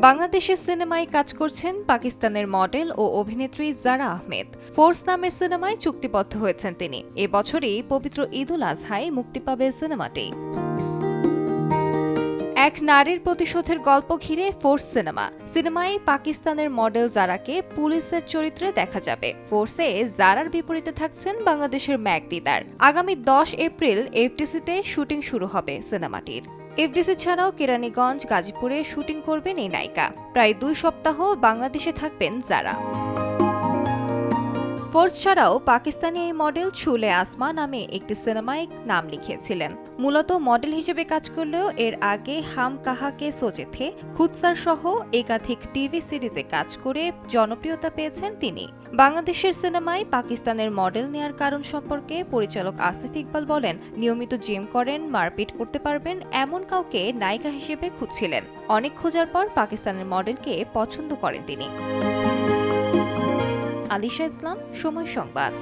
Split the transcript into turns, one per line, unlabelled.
বাংলাদেশের সিনেমায় কাজ করছেন পাকিস্তানের মডেল ও অভিনেত্রী জারা আহমেদ। ফোর্স নামের সিনেমায় চুক্তিবদ্ধ হয়েছেন তিনি। এবছরই পবিত্র ঈদুল আজহায় মুক্তি পাবে সিনেমাটি। এক নারীর প্রতিশোধের গল্প ঘিরে ফোর্স সিনেমায় পাকিস্তানের মডেল জারাকে পুলিশের চরিত্রে দেখা যাবে। ফোর্সে জারার বিপরীতে থাকছেন বাংলাদেশের ম্যাগদিদার। আগামী 10 এপ্রিল এফডিসিতে শুটিং শুরু হবে সিনেমাটির। এফডিসি ছাড়াও কেরানীগঞ্জ, গাজীপুরে শুটিং করবেন এই নায়িকা। প্রায় 2 সপ্তাহ বাংলাদেশে থাকবেন জারা। ফোর্স ছাড়াও পাকিস্তানি এই মডেল ছুলে আসমা নামে একটি সিনেমায় নাম লিখিয়েছিলেন। মূলত মডেল হিসেবে কাজ করলেও এর আগে হাম কাহা কে সোচে থে, খুদসার সহ একাধিক টিভি সিরিজে কাজ করে জনপ্রিয়তা পেয়েছেন তিনি। বাংলাদেশের সিনেমায় পাকিস্তানের মডেল নেয়ার কারণ সম্পর্কে পরিচালক আসিফ ইকবাল বলেন, নিয়মিত জিম করেন, মারপিট করতে পারবেন এমন কাউকে নায়িকা হিসেবে খুঁজছিলেন। অনেক খোঁজার পর পাকিস্তানের মডেলকে পছন্দ করেন তিনি। আলিশা ইসলাম, সময় সংবাদ।